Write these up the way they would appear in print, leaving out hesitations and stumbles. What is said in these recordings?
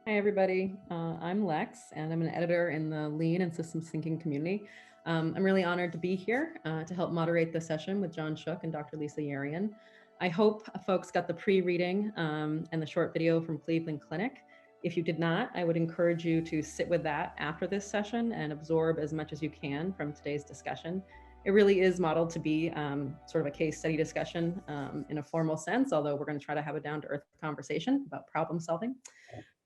Hi, everybody. I'm Lex, and I'm an editor in the Lean and Systems Thinking community. I'm really honored to be here to help moderate this session with John Shook and Dr. Lisa Yarian. I hope folks got the pre-reading and the short video from Cleveland Clinic. If you did not, I would encourage you to sit with that after this session and absorb as much as you can from today's discussion. It really is modeled to be sort of a case study discussion in a formal sense, although we're going to try to have a down-to-earth conversation about problem solving.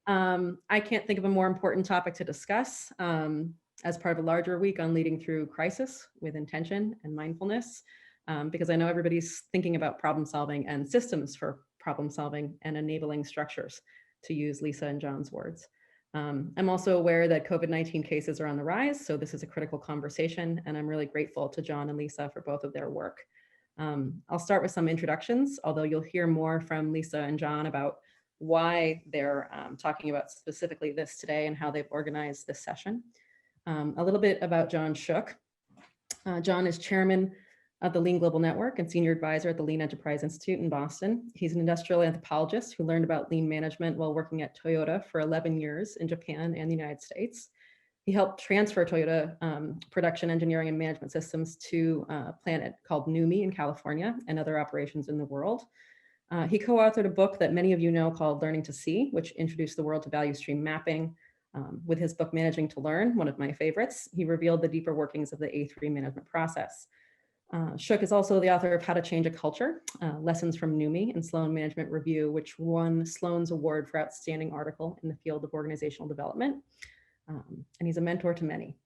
I can't think of a more important topic to discuss as part of a larger week on leading through crisis with intention and mindfulness, because I know everybody's thinking about problem solving and systems for problem solving and enabling structures, to use Lisa and John's words. I'm also aware that COVID-19 cases are on the rise, so this is a critical conversation, and I'm really grateful to John and Lisa for both of their work. I'll start with some introductions, although you'll hear more from Lisa and John about why they're talking about specifically this today and how they've organized this session. A little bit about John Shook. John is chairman of the Lean Global Network and senior advisor at the Lean Enterprise Institute in Boston. He's an industrial anthropologist who learned about lean management while working at Toyota for 11 years in Japan and the United States. He helped transfer Toyota production engineering and management systems to a planet called NUMMI in California and other operations in the world. He co-authored a book that many of you know called Learning to See, which introduced the world to value stream mapping. With his book, Managing to Learn, one of my favorites, he revealed the deeper workings of the A3 management process. Shook is also the author of How to Change a Culture, Lessons from NUMMI and Sloan Management Review, which won Sloan's Award for Outstanding Article in the field of organizational development. And he's a mentor to many.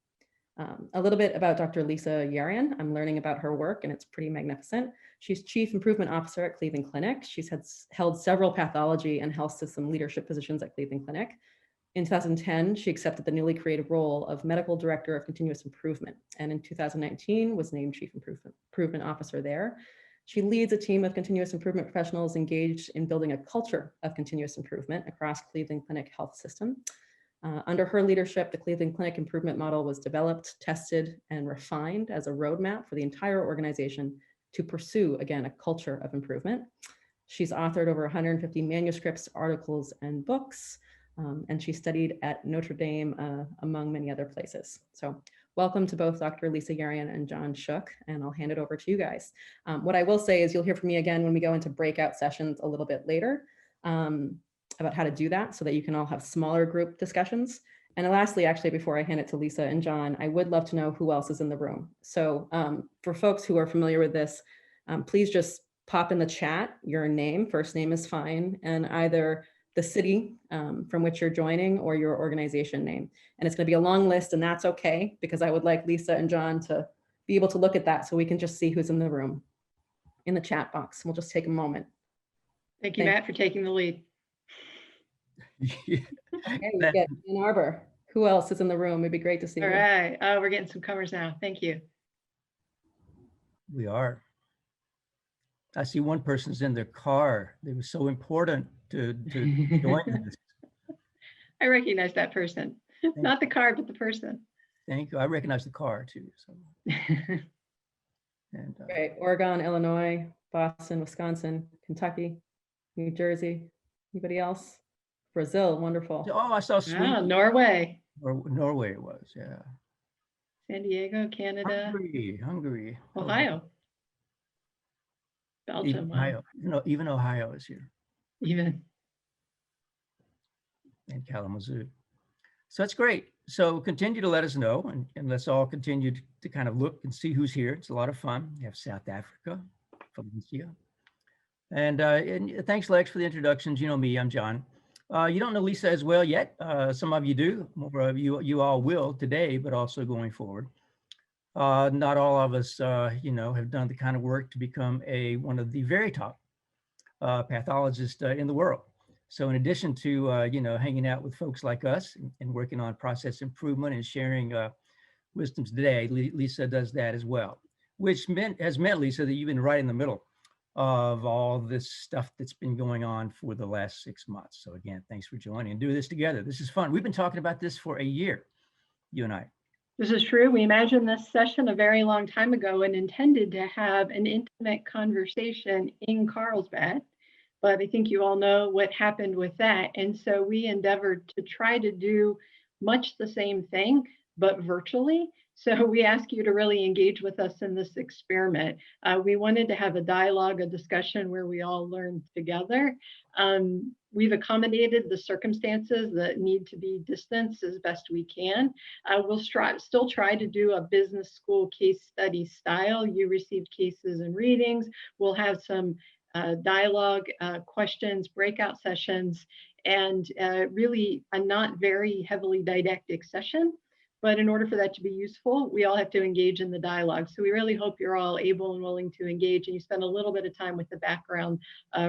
A little bit about Dr. Lisa Yarian. I'm learning about her work and it's pretty magnificent. She's Chief Improvement Officer at Cleveland Clinic. She's held several pathology and health system leadership positions at Cleveland Clinic. In 2010, she accepted the newly created role of Medical Director of Continuous Improvement, and in 2019 was named Chief Improvement Officer there. She leads a team of continuous improvement professionals engaged in building a culture of continuous improvement across Cleveland Clinic Health System. Under her leadership, the Cleveland Clinic Improvement Model was developed, tested, and refined as a roadmap for the entire organization to pursue, again, a culture of improvement. She's authored over 150 manuscripts, articles, and books, and she studied at Notre Dame, among many other places. So welcome to both Dr. Lisa Yarian and John Shook, and I'll hand it over to you guys. What I will say is you'll hear from me again when we go into breakout sessions a little bit later. About how to do that so that you can all have smaller group discussions. And lastly, actually, before I hand it to Lisa and John, I would love to know who else is in the room. So for folks who are familiar with this, please just pop in the chat your name, first name is fine, and either the city from which you're joining or your organization name. And it's gonna be a long list and that's okay, because I would like Lisa and John to be able to look at that so we can just see who's in the room in the chat box. We'll just take a moment. Thank you, Matt, for taking the lead. Okay, we get Ann Arbor. Who else is in the room? It'd be great to see. All right. Oh, we're getting some comers now. Thank you. We are. I see one person's in their car. They were so important to join this. I recognize that person. Not the car, but the person. Thank you. I recognize the car too. So. And, okay, Oregon, Illinois, Boston, Wisconsin, Kentucky, New Jersey. Anybody else? Brazil, wonderful. Oh, I saw Sweden. Oh, Norway. Or Norway it was, yeah. San Diego, Canada. Hungary. Ohio. Belgium. Ohio. Wow. Even Ohio is here. Even. And Kalamazoo. So that's great. So continue to let us know, and let's all continue to kind of look and see who's here. It's a lot of fun. You have South Africa, Valencia. And thanks, Lex, for the introductions. You know me, I'm John. You don't know Lisa as well yet. Some of you do. More of you all will today, but also going forward. Not all of us, have done the kind of work to become one of the very top pathologists in the world. So in addition to, hanging out with folks like us and working on process improvement and sharing wisdoms today, Lisa does that as well, which has meant, Lisa, that you've been right in the middle of all this stuff that's been going on for the last 6 months. So again, thanks for joining and doing this together. This is fun. We've been talking about this for a year, you and I. This is true. We imagined this session a very long time ago and intended to have an intimate conversation in Carlsbad. but I think you all know what happened with that. And so we endeavored to try to do much the same thing, but virtually. So we ask you to really engage with us in this experiment. We wanted to have a dialogue, a discussion where we all learn together. We've accommodated the circumstances that need to be distanced as best we can. We'll still try to do a business school case study style. You received cases and readings. We'll have some dialogue, questions, breakout sessions, and really a not very heavily didactic session. But in order for that to be useful, we all have to engage in the dialogue. So we really hope you're all able and willing to engage, and you spend a little bit of time with the background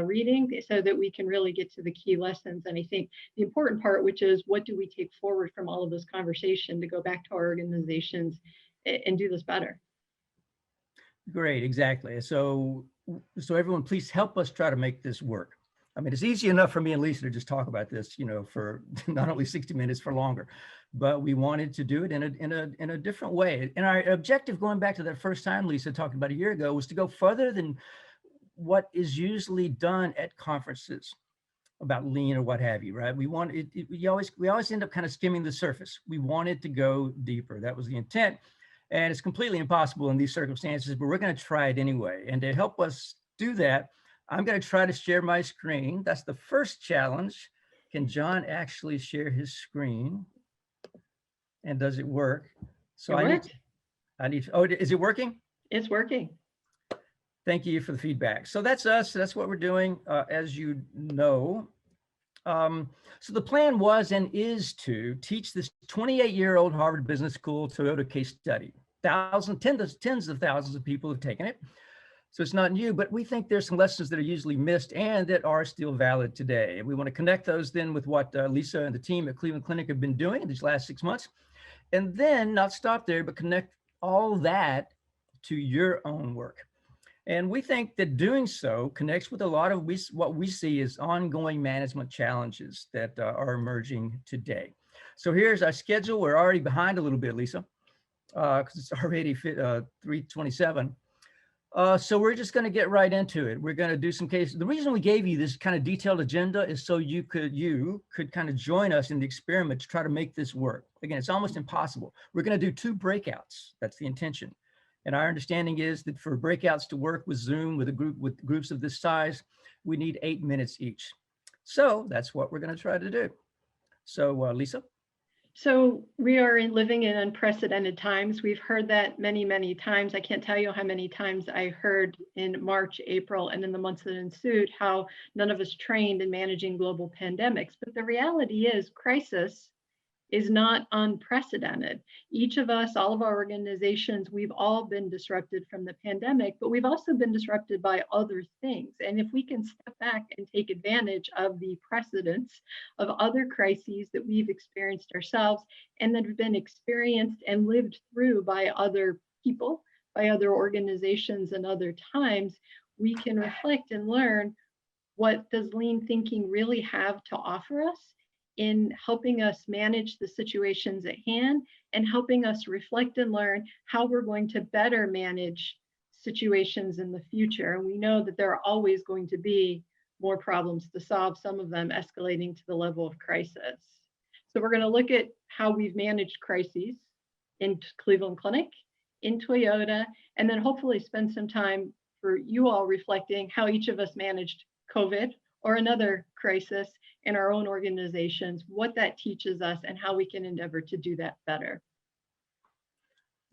reading so that we can really get to the key lessons. And I think the important part, which is what do we take forward from all of this conversation to go back to our organizations and do this better. Great, exactly. So everyone, please help us try to make this work. I mean, it's easy enough for me and Lisa to just talk about this, you know, for not only 60 minutes, for longer, but we wanted to do it in a different way. And our objective, going back to that first time Lisa talked about a year ago, was to go further than what is usually done at conferences about lean or what have you, right? We always end up kind of skimming the surface. We wanted to go deeper. That was the intent. And it's completely impossible in these circumstances, but we're going to try it anyway. And to help us do that, I'm going to try to share my screen. That's the first challenge. Can John actually share his screen? And does it work? So I need, oh, is it working? It's working. Thank you for the feedback. So that's us. That's what we're doing, as you know. So the plan was and is to teach this 28-year-old Harvard Business School Toyota case study. Tens of thousands of people have taken it. So it's not new, but we think there's some lessons that are usually missed and that are still valid today. And we want to connect those then with what Lisa and the team at Cleveland Clinic have been doing in these last 6 months. And then not stop there, but connect all that to your own work. And we think that doing so connects with a lot of what we see as ongoing management challenges that are emerging today. So here's our schedule. We're already behind a little bit, Lisa, because it's already 3:27. So we're just going to get right into it. We're going to do some cases. The reason we gave you this kind of detailed agenda is so you could kind of join us in the experiment to try to make this work. Again, it's almost impossible. We're going to do 2 breakouts. That's the intention. And our understanding is that for breakouts to work with Zoom with groups of this size, we need 8 minutes each. So that's what we're going to try to do. So Lisa. So we are living in unprecedented times. We've heard that many, many times. I can't tell you how many times I heard in March, April, and in the months that ensued how none of us trained in managing global pandemics. But the reality is crisis is not unprecedented. Each of us, all of our organizations, we've all been disrupted from the pandemic, but we've also been disrupted by other things. And if we can step back and take advantage of the precedents of other crises that we've experienced ourselves and that have been experienced and lived through by other people, by other organizations and other times, we can reflect and learn, what does lean thinking really have to offer us in helping us manage the situations at hand and helping us reflect and learn how we're going to better manage situations in the future. And we know that there are always going to be more problems to solve, some of them escalating to the level of crisis. So we're going to look at how we've managed crises in Cleveland Clinic, in Toyota, and then hopefully spend some time for you all reflecting how each of us managed COVID or another crisis in our own organizations, what that teaches us and how we can endeavor to do that better.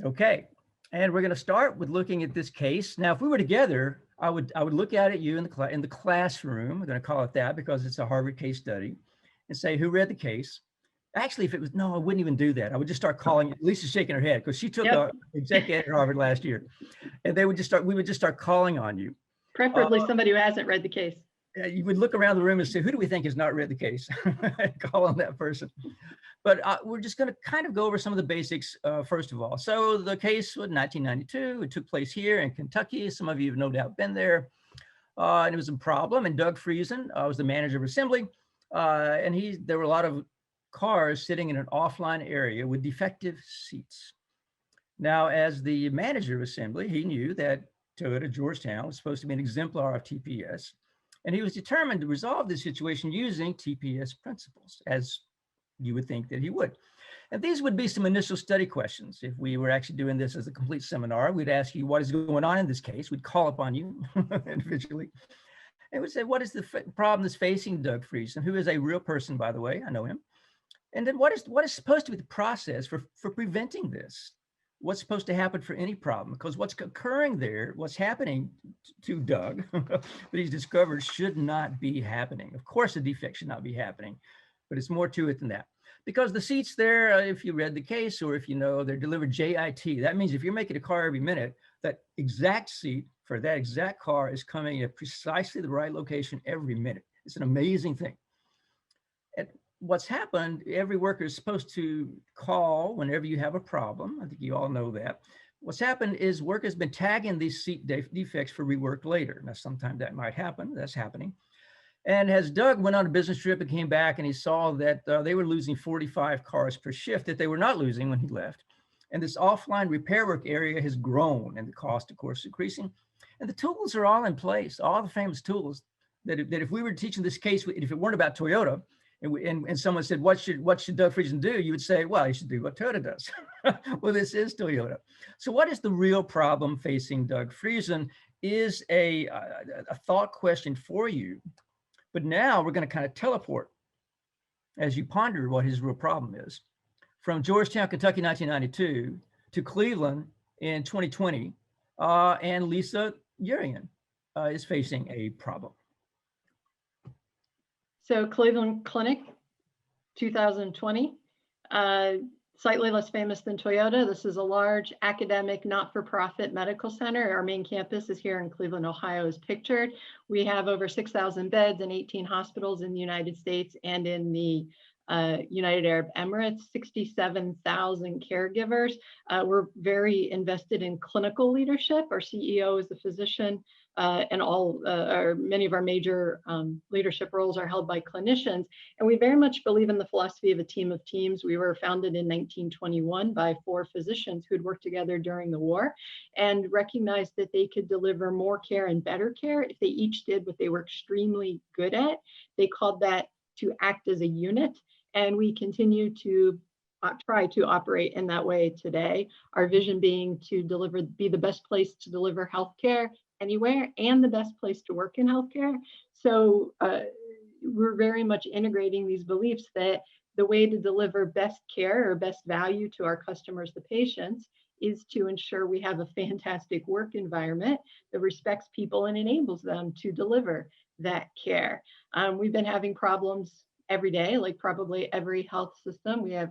Okay, and we're going to start with looking at this case. Now, if we were together, I would look at you in the classroom. We're going to call it that because it's a Harvard case study, and say who read the case. Actually, if it was, no, I wouldn't even do that. I would just start calling. Lisa's shaking her head because she took the exec ed at Harvard last year, and we would just start calling on you. Preferably somebody who hasn't read the case. You would look around the room and say, who do we think has not read the case? Call on that person. But we're just going to kind of go over some of the basics first of all. So the case was 1992. It took place here in Kentucky. Some of you have no doubt been there. And it was a problem. And Doug Friesen was the manager of assembly. And there were a lot of cars sitting in an offline area with defective seats. Now, as the manager of assembly, he knew that Toyota Georgetown was supposed to be an exemplar of TPS. And he was determined to resolve this situation using TPS principles, as you would think that he would. And these would be some initial study questions. If we were actually doing this as a complete seminar, we'd ask you what is going on in this case. We'd call upon you individually. And we'd say, what is the problem that's facing Doug Friesen, who is a real person, by the way, I know him. And then what is supposed to be the process for preventing this? What's supposed to happen for any problem? Because what's occurring there, what's happening to Doug that he's discovered should not be happening. Of course, a defect should not be happening, but it's more to it than that. Because the seats there, if you read the case or if you know, they're delivered JIT. That means if you're making a car every minute, that exact seat for that exact car is coming at precisely the right location every minute. It's an amazing thing. And what's happened, every worker is supposed to call whenever you have a problem. I think you all know that. What's happened is work has been tagging these seat defects for rework later. Now, sometimes that might happen. That's happening. And as Doug went on a business trip and came back and he saw that they were losing 45 cars per shift that they were not losing when he left. And this offline repair work area has grown and the cost, of course, increasing. And the tools are all in place, all the famous tools that if we were teaching this case, if it weren't about Toyota, and someone said, what should Doug Friesen do? You would say, well, he should do what Toyota does. Well, this is Toyota. So what is the real problem facing Doug Friesen is a thought question for you. But now we're going to kind of teleport as you ponder what his real problem is. From Georgetown, Kentucky, 1992 to Cleveland in 2020, and Lisa Urian is facing a problem. So Cleveland Clinic, 2020, slightly less famous than Toyota. This is a large academic, not-for-profit medical center. Our main campus is here in Cleveland, Ohio, as pictured. We have over 6,000 beds in 18 hospitals in the United States and in the United Arab Emirates, 67,000 caregivers. We're very invested in clinical leadership. Our CEO is a physician, and many of our major leadership roles are held by clinicians. And we very much believe in the philosophy of a team of teams. We were founded in 1921 by 4 physicians who'd worked together during the war and recognized that they could deliver more care and better care if they each did what they were extremely good at. They called that to act as a unit. And we continue to try to operate in that way today. Our vision being to be the best place to deliver healthcare anywhere and the best place to work in healthcare. So we're very much integrating these beliefs that the way to deliver best care or best value to our customers, the patients, is to ensure we have a fantastic work environment that respects people and enables them to deliver that care. We've been having problems every day, like probably every health system. We have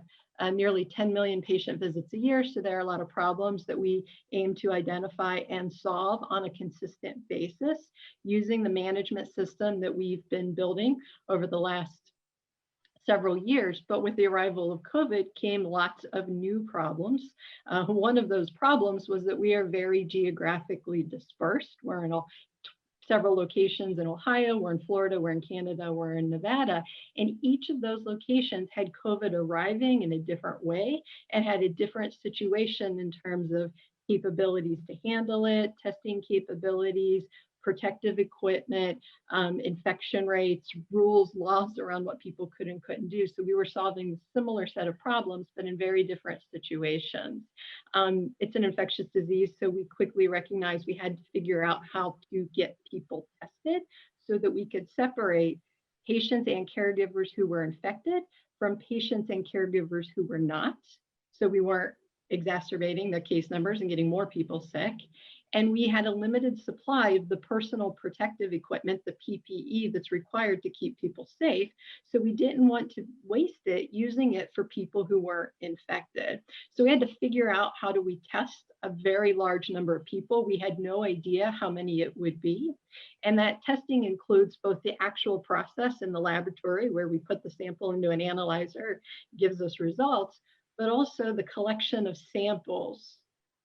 nearly 10 million patient visits a year. So there are a lot of problems that we aim to identify and solve on a consistent basis using the management system that we've been building over the last several years. But with the arrival of COVID came lots of new problems. One of those problems was that we are very geographically dispersed. We're in several locations in Ohio, we're in Florida, we're in Canada, we're in Nevada, and each of those locations had COVID arriving in a different way and had a different situation in terms of capabilities to handle it, testing capabilities, protective equipment, infection rates, rules, laws around what people could and couldn't do. So we were solving a similar set of problems, but in very different situations. It's an infectious disease, so we quickly recognized we had to figure out how to get people tested so that we could separate patients and caregivers who were infected from patients and caregivers who were not. So we weren't exacerbating the case numbers and getting more people sick. And we had a limited supply of the personal protective equipment, the PPE that's required to keep people safe. So we didn't want to waste it using it for people who were infected. So we had to figure out how do we test a very large number of people. We had no idea how many it would be. And that testing includes both the actual process in the laboratory where we put the sample into an analyzer, gives us results, but also the collection of samples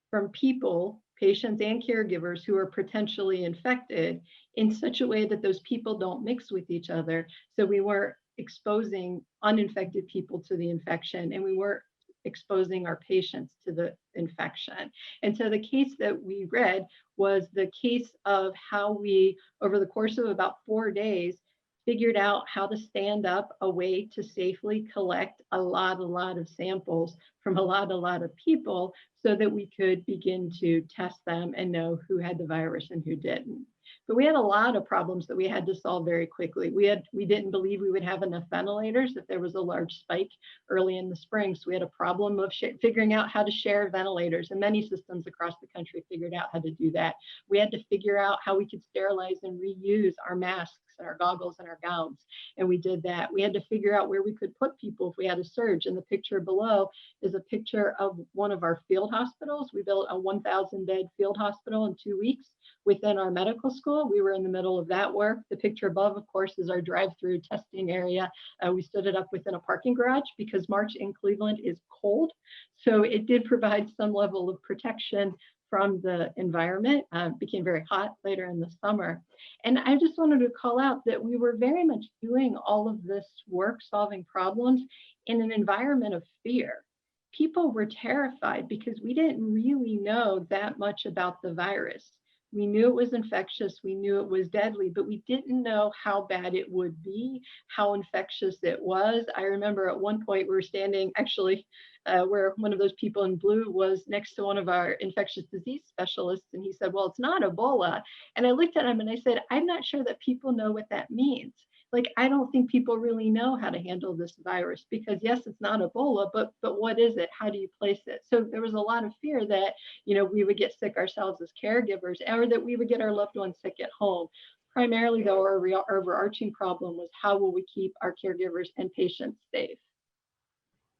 from people, patients and caregivers who are potentially infected in such a way that those people don't mix with each other. So we weren't exposing uninfected people to the infection, and we weren't exposing our patients to the infection. And so the case that we read was the case of how we, over the course of about 4 days, figured out how to stand up a way to safely collect a lot of samples from a lot of people so that we could begin to test them and know who had the virus and who didn't. But we had a lot of problems that we had to solve very quickly. We didn't believe we would have enough ventilators if there was a large spike early in the spring. So we had a problem of figuring out how to share ventilators, and many systems across the country figured out how to do that. We had to figure out how we could sterilize and reuse our masks and our goggles and our gowns, and we did that. We had to figure out where we could put people if we had a surge, and the picture below is a picture of one of our field hospitals. We built a 1,000 bed field hospital in 2 weeks within our medical school. We were in the middle of that work. The picture above, of course, is our drive-through testing area. We stood it up within a parking garage because March in Cleveland is cold. So it did provide some level of protection from the environment. It became very hot later in the summer. And I just wanted to call out that we were very much doing all of this work, solving problems in an environment of fear. People were terrified because we didn't really know that much about the virus. We knew it was infectious, we knew it was deadly, but we didn't know how bad it would be, how infectious it was. I remember at one point we were standing actually where one of those people in blue was next to one of our infectious disease specialists, and he said, well, it's not Ebola. And I looked at him and I said, I'm not sure that people know what that means. Like, I don't think people really know how to handle this virus because yes, it's not Ebola, but what is it? How do you place it? So there was a lot of fear that, you know, we would get sick ourselves as caregivers, or that we would get our loved ones sick at home. Primarily though, our overarching problem was how will we keep our caregivers and patients safe?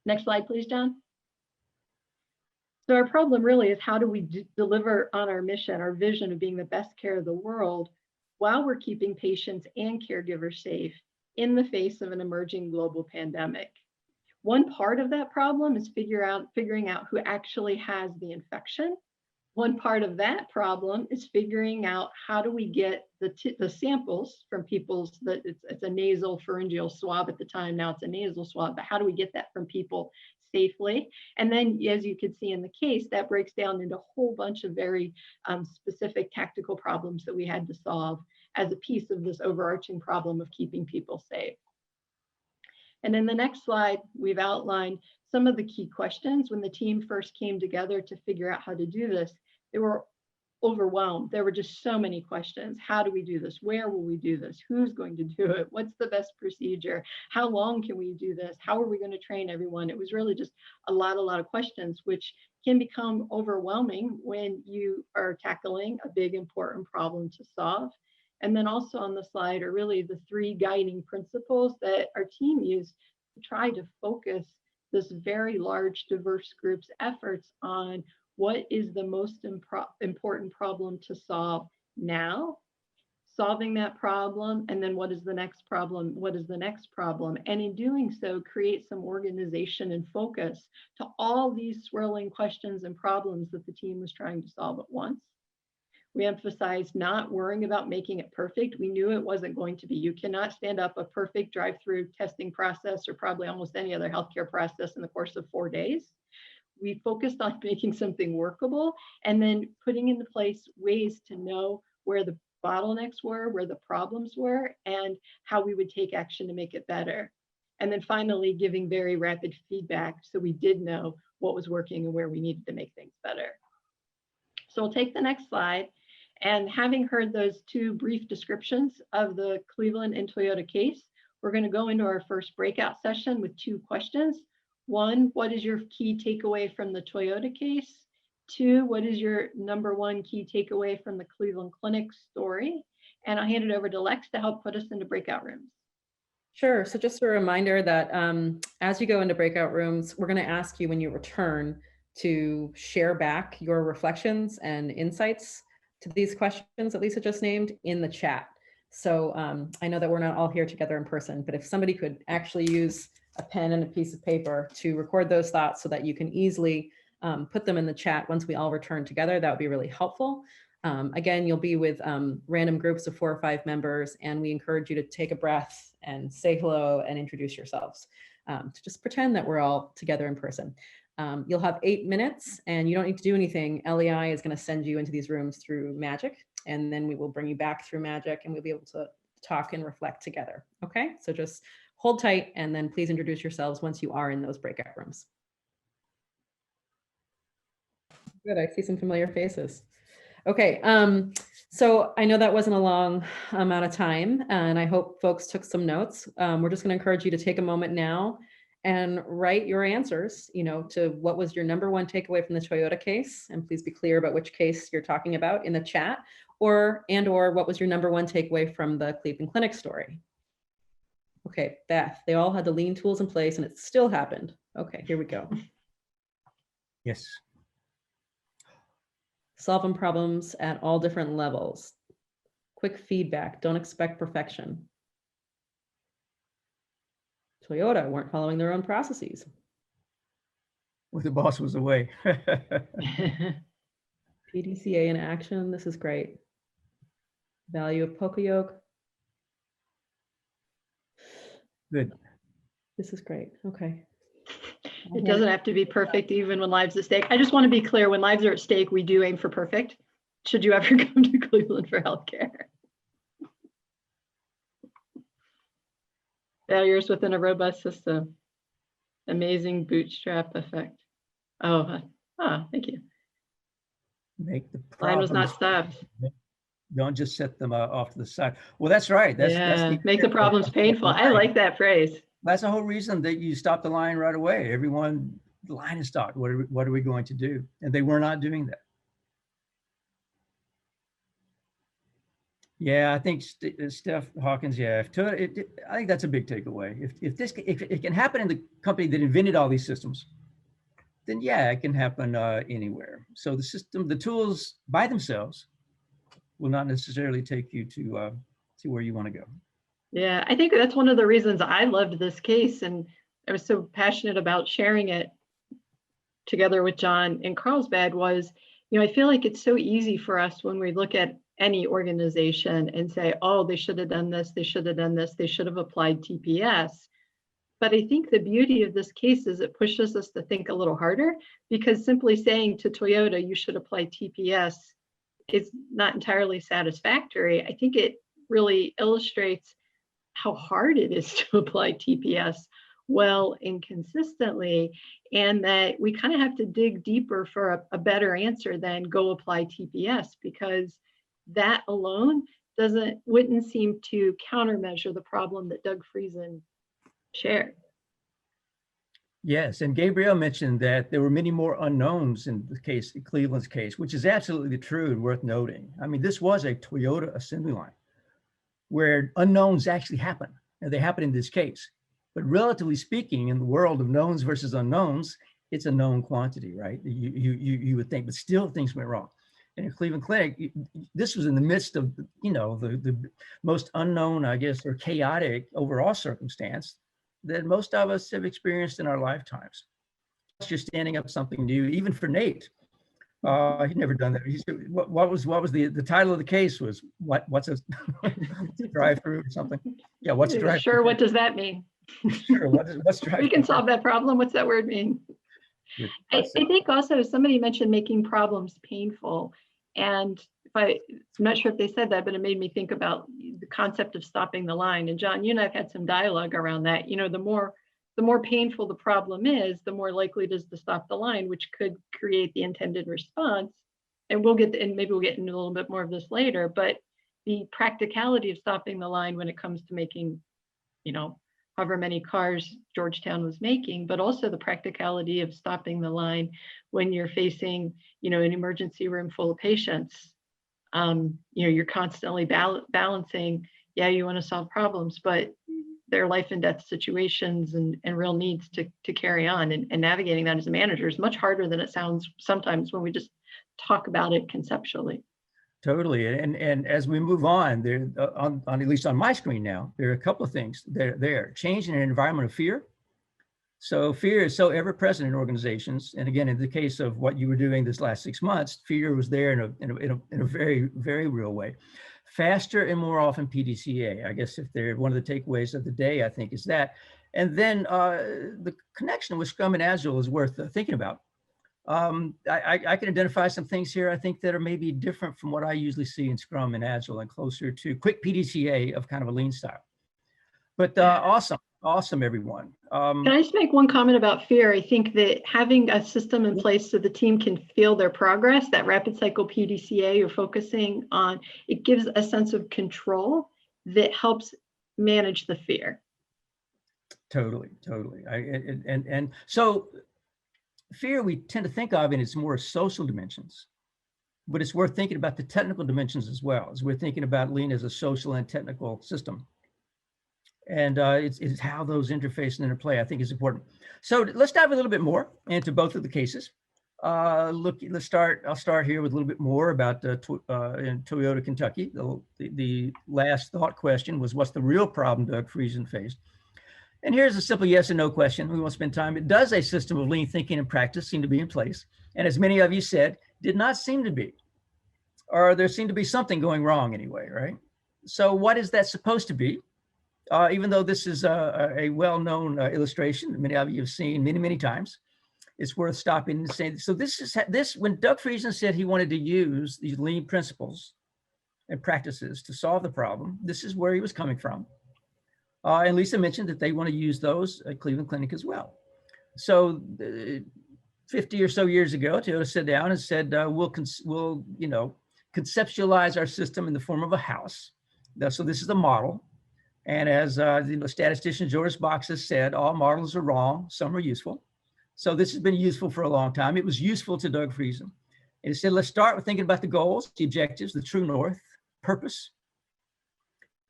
Next slide, please, John. So our problem really is how do we deliver on our mission, our vision of being the best care of the world, while we're keeping patients and caregivers safe in the face of an emerging global pandemic. One part of that problem is figuring out who actually has the infection. One part of that problem is figuring out how do we get the samples from people's, it's a nasal pharyngeal swab at the time, now it's a nasal swab, but how do we get that from people safely? And then, as you could see in the case, that breaks down into a whole bunch of very specific tactical problems that we had to solve as a piece of this overarching problem of keeping people safe. And in the next slide, we've outlined some of the key questions. When the team first came together to figure out how to do this, they were overwhelmed. There were just so many questions. How do we do this? Where will we do this? Who's going to do it? What's the best procedure? How long can we do this? How are we going to train everyone? It was really just a lot of questions, which can become overwhelming when you are tackling a big, important problem to solve. And then also on the slide are really the 3 guiding principles that our team used to try to focus this very large, diverse group's efforts on what is the most important problem to solve now, solving that problem, and then what is the next problem? What is the next problem? And in doing so, create some organization and focus to all these swirling questions and problems that the team was trying to solve at once. We emphasized not worrying about making it perfect. We knew it wasn't going to be. You cannot stand up a perfect drive-through testing process or probably almost any other healthcare process in the course of 4 days. We focused on making something workable and then putting into place ways to know where the bottlenecks were, where the problems were, and how we would take action to make it better. And then finally, giving very rapid feedback so we did know what was working and where we needed to make things better. So we'll take the next slide. And having heard those 2 brief descriptions of the Cleveland and Toyota case, we're going to go into our first breakout session with 2 questions. 1, what is your key takeaway from the Toyota case? 2, what is your #1 key takeaway from the Cleveland Clinic story? And I'll hand it over to Lex to help put us into breakout rooms. Sure. So just a reminder that as you go into breakout rooms, we're going to ask you when you return to share back your reflections and insights to these questions that Lisa just named in the chat. So I know that we're not all here together in person, but if somebody could actually use a pen and a piece of paper to record those thoughts so that you can easily put them in the chat once we all return together, that would be really helpful. Again, you'll be with random groups of 4 or 5 members, and we encourage you to take a breath and say hello and introduce yourselves to just pretend that we're all together in person. You'll have 8 minutes and you don't need to do anything. LEI is going to send you into these rooms through magic, and then we will bring you back through magic and we'll be able to talk and reflect together. Okay, so just hold tight and then please introduce yourselves once you are in those breakout rooms. Good, I see some familiar faces. Okay, so I know that wasn't a long amount of time and I hope folks took some notes. We're just going to encourage you to take a moment now and write your answers, to what was your number one takeaway from the Toyota case, and please be clear about which case you're talking about in the chat, or what was your number one takeaway from the Cleveland Clinic story. Okay, Beth, they all had the lean tools in place and it still happened. Okay, here we go. Yes. Solving problems at all different levels. Quick feedback, don't expect perfection. Toyota weren't following their own processes. Well, the boss was away. PDCA in action, this is great. Value of Pocoyoke. Good. This is great, okay. It doesn't have to be perfect even when lives at stake. I just want to be clear, when lives are at stake, we do aim for perfect. Should you ever come to Cleveland for healthcare. Failures within a robust system. Amazing bootstrap effect. Oh, thank you. Make the Line was not problems- stopped. Don't just set them off to the side. Well, that's right. That's Make the problems painful. I like that phrase. That's the whole reason that you stop the line right away. Everyone, the line is stopped. What are we going to do? And they were not doing that. Yeah, I think Steph Hawkins. Yeah, I think that's a big takeaway. If it can happen in the company that invented all these systems, then yeah, it can happen anywhere. So the system, the tools by themselves, will not necessarily take you to where you want to go. Yeah, I think that's one of the reasons I loved this case, and I was so passionate about sharing it together with John in Carlsbad was, I feel like it's so easy for us when we look at any organization and say, oh, they should have done this, they should have done this, they should have applied TPS. But I think the beauty of this case is it pushes us to think a little harder, because simply saying to Toyota, you should apply TPS is not entirely satisfactory. I think it really illustrates how hard it is to apply TPS well and consistently, and that we kind of have to dig deeper for a better answer than go apply TPS, because that alone wouldn't seem to countermeasure the problem that Doug Friesen shared. Yes, and Gabrielle mentioned that there were many more unknowns in the case, in Cleveland's case, which is absolutely true and worth noting. I mean, this was a Toyota assembly line where unknowns actually happen, and they happen in this case. But relatively speaking, in the world of knowns versus unknowns, it's a known quantity, right? You would think, but still things went wrong. And in Cleveland Clinic, this was in the midst of, the most unknown, I guess, or chaotic overall circumstance that most of us have experienced in our lifetimes. You're standing up something new, even for Nate. He'd never done that. He said, what was the title of the case was what's a drive-through or something? Yeah, what's a drive-through? Sure, what does that mean? Sure, what's drive-through? We can solve that problem. What's that word mean? I think also somebody mentioned making problems painful. And I'm not sure if they said that, but it made me think about the concept of stopping the line. And John, you and I've had some dialogue around that. The more painful the problem is, the more likely it is to stop the line, which could create the intended response. And maybe we'll get into a little bit more of this later, but the practicality of stopping the line when it comes to making, however many cars Georgetown was making, but also the practicality of stopping the line when you're facing, an emergency room full of patients. You're constantly balancing, you want to solve problems, but there are life and death situations and real needs to carry on, and navigating that as a manager is much harder than it sounds sometimes when we just talk about it conceptually. Totally, and as we move on, there on at least on my screen now, there are a couple of things there. Change in an environment of fear. So fear is so ever present in organizations, and again, in the case of what you were doing this last 6 months, fear was there in a very, very real way. faster and more often PDCA. I guess if they're one of the takeaways of the day, I think is that. And then the connection with Scrum and Agile is worth thinking about. I can identify some things here I think that are maybe different from what I usually see in Scrum and Agile and closer to quick PDCA of kind of a lean style. But awesome, everyone. Can I just make one comment about fear? I think that having a system in place so the team can feel their progress, that rapid cycle PDCA you're focusing on, it gives a sense of control that helps manage the fear. Totally. And so fear we tend to think of in its more social dimensions, but it's worth thinking about the technical dimensions as well, as we're thinking about lean as a social and technical system. And it's how those interface and interplay, I think, is important. So let's dive a little bit more into both of the cases. I'll start here with a little bit more about in Toyota, Kentucky. The last thought question was, what's the real problem Doug Friesen faced? And here's a simple yes or no question. We won't spend time. Does a system of lean thinking and practice seem to be in place? And as many of you said, did not seem to be. Or there seemed to be something going wrong anyway, right? So what is that supposed to be? Even though this is a well-known illustration that many of you have seen many times, it's worth stopping and saying, so this when Doug Friesen said he wanted to use these lean principles and practices to solve the problem, this is where he was coming from. And Lisa mentioned that they want to use those at Cleveland Clinic as well. So 50 or so years ago, Toyota sat down and said, we'll conceptualize our system in the form of a house. So this is the model. And as the statistician Joris Box has said, all models are wrong, some are useful. So this has been useful for a long time. It was useful to Doug Friesen. And he said, let's start with thinking about the goals, the objectives, the true north, purpose.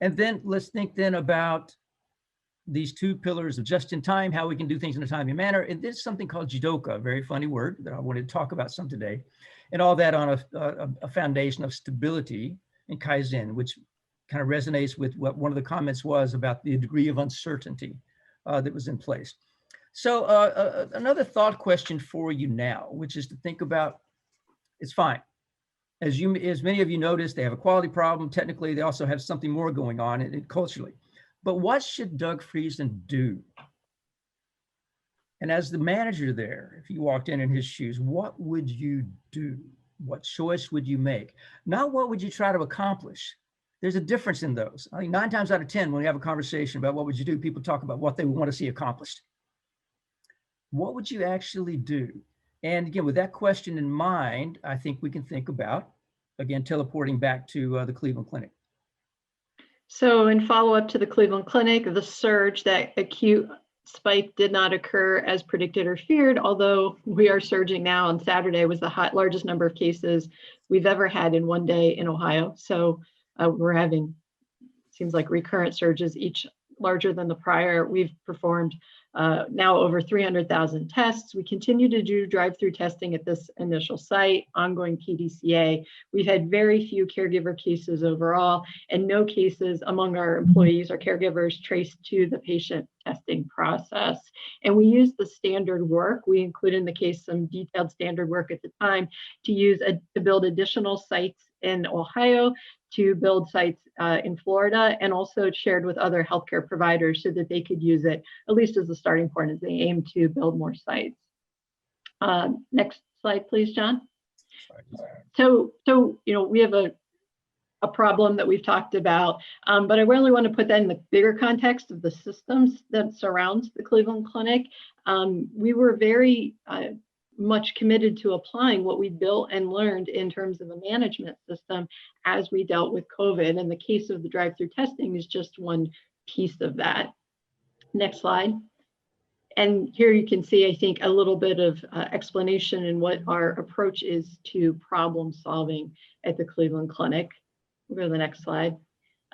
And then let's think then about these two pillars of just in time, how we can do things in a timely manner. And there's something called JIDOKA, a very funny word that I wanted to talk about some today. And all that on a foundation of stability and Kaizen, which kind of resonates with what one of the comments was about the degree of uncertainty that was in place. So another thought question for you now, which is to think about, it's fine. As many of you noticed, they have a quality problem. Technically, they also have something more going on culturally. But what should Doug Friesen do? And as the manager there, if you walked in his shoes, what would you do? What choice would you make? Not what would you try to accomplish? There's a difference in those. I think 9 times out of 10, when we have a conversation about what would you do, people talk about what they want to see accomplished. What would you actually do? And again, with that question in mind, I think we can think about, again, teleporting back to the Cleveland Clinic. So in follow-up to the Cleveland Clinic, the surge, that acute spike did not occur as predicted or feared, although we are surging now. On Saturday was the largest number of cases we've ever had in one day in Ohio. So we're having, seems like recurrent surges, each larger than the prior. We've performed now over 300,000 tests. We continue to do drive-through testing at this initial site, ongoing PDCA. We've had very few caregiver cases overall, and no cases among our employees or caregivers traced to the patient testing process. And we use the standard work. We include in the case some detailed standard work at the time to build additional sites in Ohio, to build sites in Florida, and also shared with other healthcare providers so that they could use it, at least as a starting point, as they aim to build more sites. Next slide, please, John. So we have a problem that we've talked about, but I really want to put that in the bigger context of the systems that surrounds the Cleveland Clinic. We were very much committed to applying what we built and learned in terms of a management system as we dealt with COVID. And the case of the drive-through testing is just one piece of that. Next slide. And here you can see, I think, a little bit of explanation in what our approach is to problem solving at the Cleveland Clinic. We'll go to the next slide.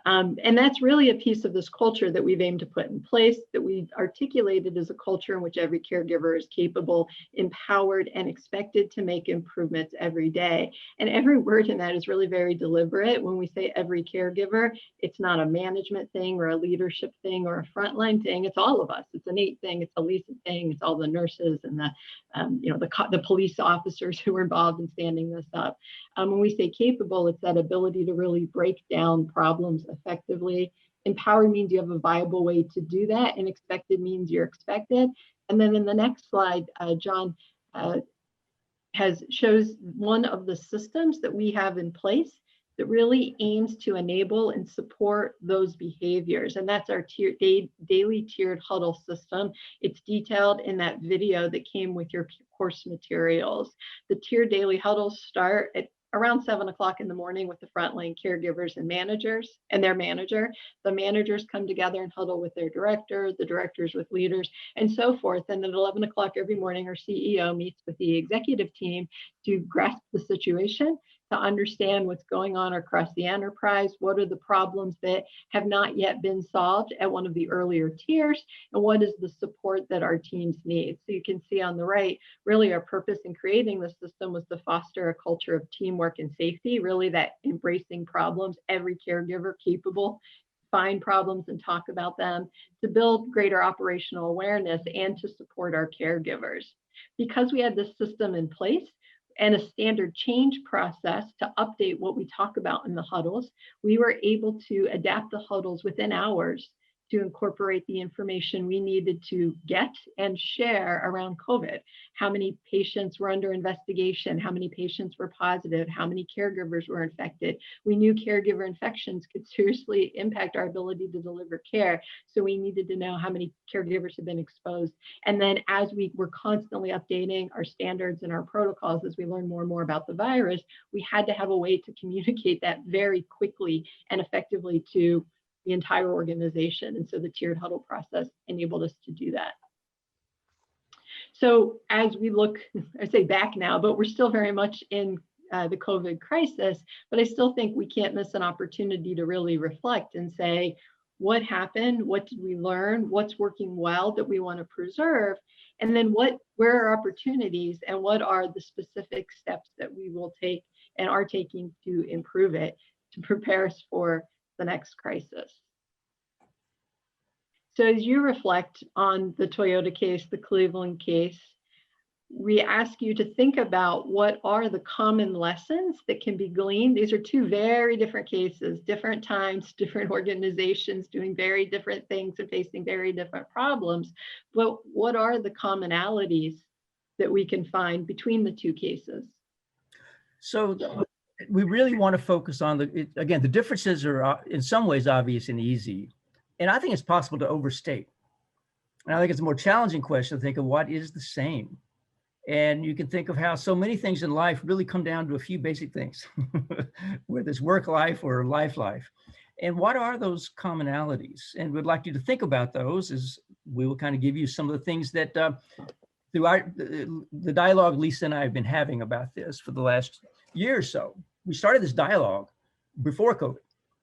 And that's really a piece of this culture that we've aimed to put in place, that we've articulated as a culture in which every caregiver is capable, empowered, and expected to make improvements every day. And every word in that is really very deliberate. When we say every caregiver, it's not a management thing or a leadership thing or a frontline thing. It's all of us. It's a Nate thing. It's a Lisa thing. It's all the nurses and the police officers who were involved in standing this up. When we say capable, it's that ability to really break down problems effectively. Empowered means you have a viable way to do that, and expected means you're expected. And then in the next slide, John shows one of the systems that we have in place that really aims to enable and support those behaviors. And that's our daily tiered huddle system. It's detailed in that video that came with your course materials. The tiered daily huddles start at around 7 o'clock in the morning with the frontline caregivers and managers and their manager. The managers come together and huddle with their director, the directors with leaders, and so forth. And at 11 o'clock every morning, our CEO meets with the executive team to grasp the situation, to understand what's going on across the enterprise, what are the problems that have not yet been solved at one of the earlier tiers, and what is the support that our teams need. So you can see on the right, really our purpose in creating the system was to foster a culture of teamwork and safety, really that embracing problems, every caregiver capable, find problems and talk about them, to build greater operational awareness and to support our caregivers. Because we had this system in place, and a standard change process to update what we talk about in the huddles, we were able to adapt the huddles within hours to incorporate the information we needed to get and share around COVID. How many patients were under investigation? How many patients were positive? How many caregivers were infected? We knew caregiver infections could seriously impact our ability to deliver care. So we needed to know how many caregivers had been exposed. And then as we were constantly updating our standards and our protocols, as we learned more and more about the virus, we had to have a way to communicate that very quickly and effectively to the entire organization. And so the tiered huddle process enabled us to do that. So as we look, I say back now, but we're still very much in the COVID crisis, but I still think we can't miss an opportunity to really reflect and say, what happened? What did we learn? What's working well that we want to preserve? And then where are opportunities and what are the specific steps that we will take and are taking to improve it, to prepare us for the next crisis? So as you reflect on the Toyota case, the Cleveland case, we ask you to think about what are the common lessons that can be gleaned. These are two very different cases, different times, different organizations doing very different things and facing very different problems. But what are the commonalities that we can find between the two cases? So we really want to focus on again, the differences are in some ways obvious and easy. And I think it's possible to overstate. And I think it's a more challenging question to think of what is the same. And you can think of how so many things in life really come down to a few basic things, whether it's work life or life. And what are those commonalities? And we'd like you to think about those as we will kind of give you some of the things that through the dialogue Lisa and I have been having about this for the last year or so. We started this dialogue before COVID,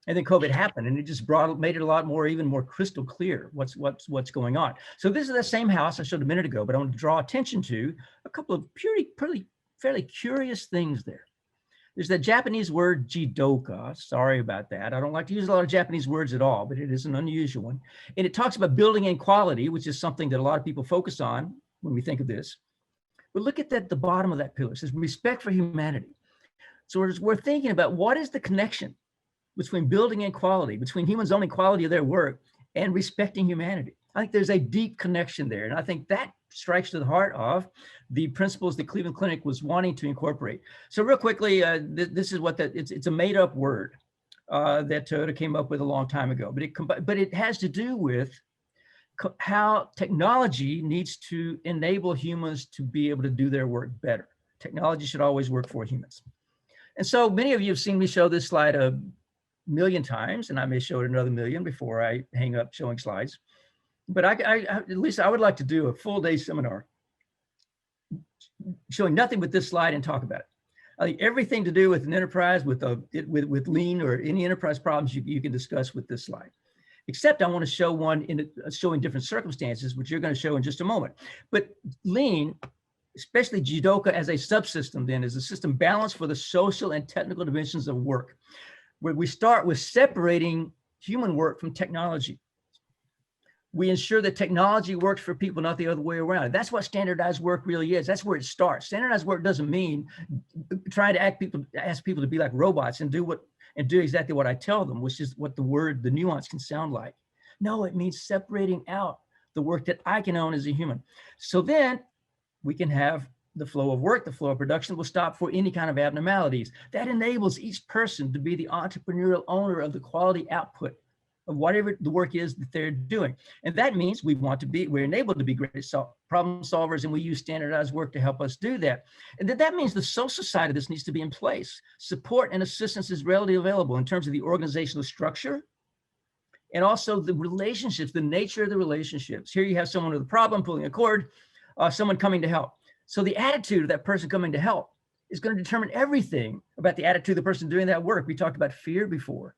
and then COVID happened, and it just made it a lot more, even more crystal clear what's going on. So this is the same house I showed a minute ago, but I want to draw attention to a couple of fairly curious things there. There's that Japanese word JIDOKA. Sorry about that. I don't like to use a lot of Japanese words at all, but it is an unusual one. And it talks about building inequality, which is something that a lot of people focus on when we think of this. But look at that, the bottom of that pillar. It says respect for humanity. So we're thinking about what is the connection between building inequality, between humans' own equality of their work and respecting humanity. I think there's a deep connection there. And I think that strikes to the heart of the principles that Cleveland Clinic was wanting to incorporate. So real quickly, this is what it's a made up word that Toyota came up with a long time ago, but it has to do with how technology needs to enable humans to be able to do their work better. Technology should always work for humans. And so many of you have seen me show this slide a million times, and I may show it another million before I hang up showing slides. But at least I would like to do a full day seminar showing nothing but this slide and talk about it. Everything to do with an enterprise, with lean or any enterprise problems you can discuss with this slide. Except I want to show one showing different circumstances, which you're going to show in just a moment. But lean, especially JIDOKA as a subsystem, then is a system balanced for the social and technical dimensions of work, where we start with separating human work from technology. We ensure that technology works for people, not the other way around. That's what standardized work really is. That's where it starts. Standardized work doesn't mean trying to ask people to be like robots and do exactly what I tell them, which is what the nuance can sound like. No, it means separating out the work that I can own as a human. So then we can have the flow of work, the flow of production will stop for any kind of abnormalities. That enables each person to be the entrepreneurial owner of the quality output of whatever the work is that they're doing. And that means we're enabled to be great problem solvers, and we use standardized work to help us do that. And that means the social side of this needs to be in place. Support and assistance is readily available in terms of the organizational structure and also the relationships, the nature of the relationships. Here you have someone with a problem, pulling a cord, someone coming to help. So the attitude of that person coming to help is going to determine everything about the attitude of the person doing that work. We talked about fear before.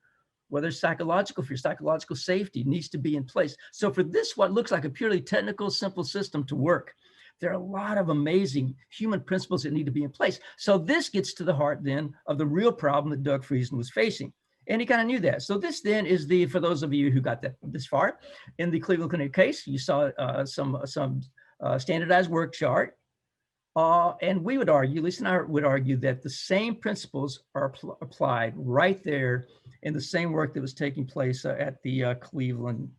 Whether it's psychological fear, psychological safety needs to be in place. So for this, what looks like a purely technical, simple system to work, there are a lot of amazing human principles that need to be in place. So this gets to the heart then of the real problem that Doug Friesen was facing. And he kind of knew that. So this then is for those of you who got this far, in the Cleveland Clinic case, you saw some standardized work chart. And we would argue, Lisa and I would argue, that the same principles are applied right there in the same work that was taking place at the Cleveland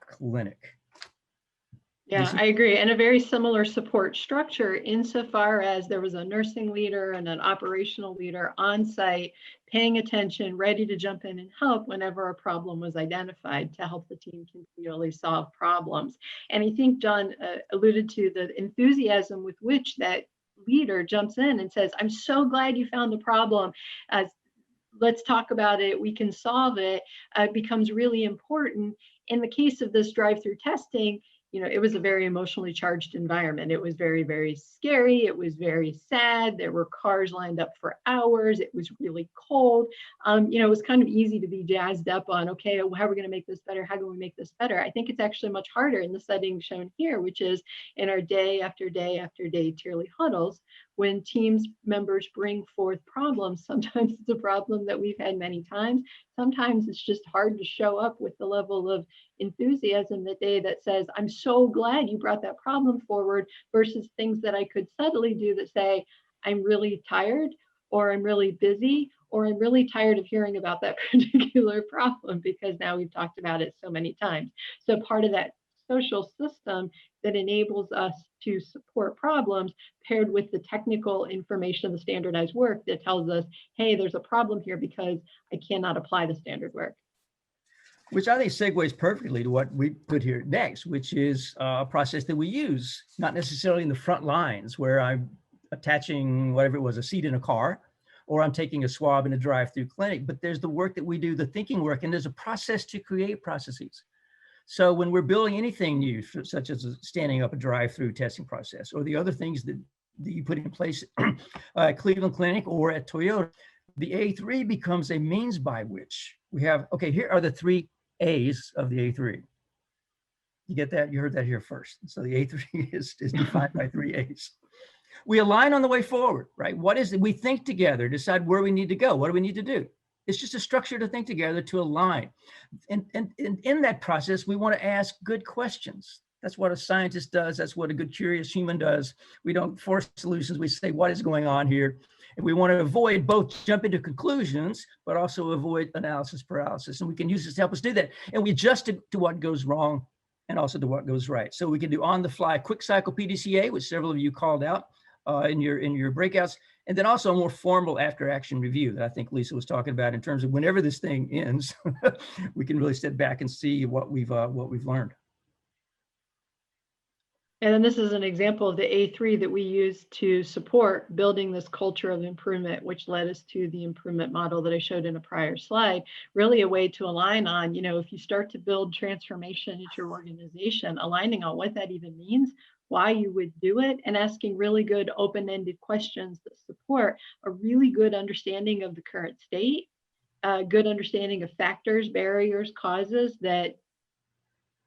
Clinic. Yeah, Lisa? I agree. And a very similar support structure insofar as there was a nursing leader and an operational leader on site, paying attention, ready to jump in and help whenever a problem was identified to help the team continually solve problems. And I think John alluded to the enthusiasm with which that leader jumps in and says, I'm so glad you found the problem. Let's talk about it. We can solve it. Becomes really important. In the case of this drive-through testing, it was a very emotionally charged environment. It was very, very scary. It was very sad. There were cars lined up for hours. It was really cold. It was kind of easy to be jazzed up on, okay, how are we going to make this better? How can we make this better? I think it's actually much harder in the setting shown here, which is in our day after day after day tierly huddles, when teams members bring forth problems. Sometimes it's a problem that we've had many times. Sometimes it's just hard to show up with the level of enthusiasm that day that says, I'm so glad you brought that problem forward, versus things that I could subtly do that say, I'm really tired, or I'm really busy, or I'm really tired of hearing about that particular problem because now we've talked about it so many times. So part of that social system that enables us to support problems paired with the technical information of the standardized work that tells us, hey, there's a problem here because I cannot apply the standard work. Which I think segues perfectly to what we put here next, which is a process that we use, not necessarily in the front lines where I'm attaching whatever it was, a seat in a car, or I'm taking a swab in a drive-through clinic, but there's the work that we do, the thinking work, and there's a process to create processes. So when we're building anything new, such as standing up a drive-through testing process, or the other things that you put in place at Cleveland Clinic or at Toyota, the A3 becomes a means by which we have, okay, here are the 3 A's of the A3. You get that? You heard that here first. So the A3 is defined by 3 A's. We align on the way forward, right? What is it? We think together, decide where we need to go. What do we need to do? It's just a structure to think together, to align. And in that process, we want to ask good questions. That's what a scientist does. That's what a good curious human does. We don't force solutions. We say, what is going on here? And we want to avoid both jumping to conclusions, but also avoid analysis paralysis. And we can use this to help us do that. And we adjust it to what goes wrong and also to what goes right. So we can do on-the-fly quick cycle PDCA, which several of you called out in your breakouts, and then also a more formal after-action review that I think Lisa was talking about in terms of whenever this thing ends, we can really step back and see what we've learned. And then this is an example of the A3 that we use to support building this culture of improvement, which led us to the improvement model that I showed in a prior slide. Really a way to align on, if you start to build transformation into your organization, aligning on what that even means, why you would do it, and asking really good open-ended questions that support a really good understanding of the current state, a good understanding of factors, barriers, causes that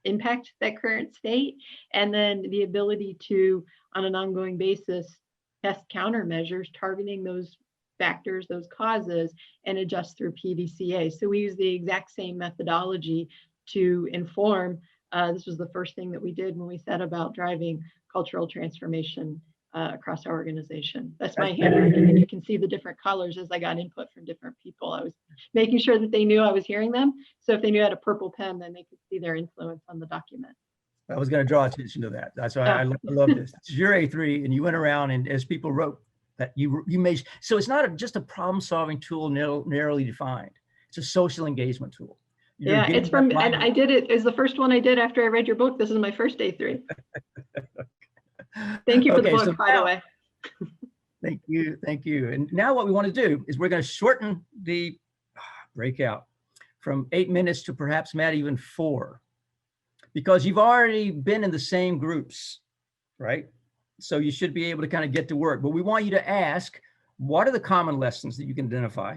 impact that current state, and then the ability to, on an ongoing basis, test countermeasures targeting those factors, those causes, and adjust through PDCA. So we use the exact same methodology to inform. This was the first thing that we did when we set about driving cultural transformation across our organization. That's my handwriting, and you can see the different colors as I got input from different people. I was making sure that they knew I was hearing them. So if they knew I had a purple pen, then they could see their influence on the document. I was going to draw attention to that. That's why I love this. It's your A3, and you went around, and as people wrote that you made, so it's not just a problem-solving tool narrowly defined. It's a social engagement tool. Yeah, it's from, and I did it as the first one I did after I read your book. This is my first A3. Thank you for the book, by the way. Thank you. Thank you. And now what we want to do is we're going to shorten the breakout from 8 minutes to perhaps, Matt, even 4, because you've already been in the same groups, right? So you should be able to kind of get to work. But we want you to ask, what are the common lessons that you can identify?